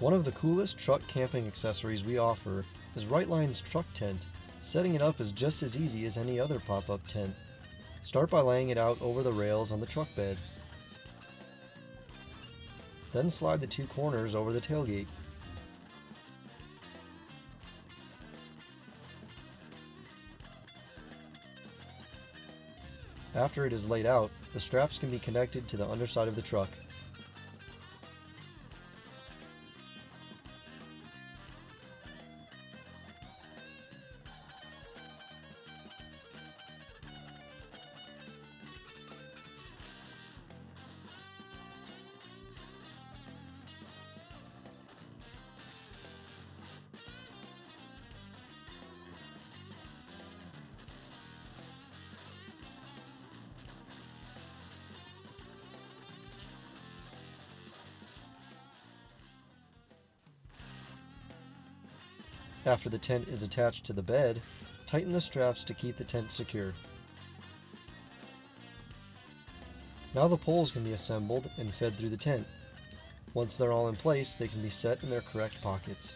One of the coolest truck camping accessories we offer is Rightline's truck tent. Setting it up is just as easy as any other pop-up tent. Start by laying it out over the rails on the truck bed. Then slide the two corners over the tailgate. After it is laid out, the straps can be connected to the underside of the truck. After the tent is attached to the bed, tighten the straps to keep the tent secure. Now the poles can be assembled and fed through the tent. Once they're all in place, they can be set in their correct pockets.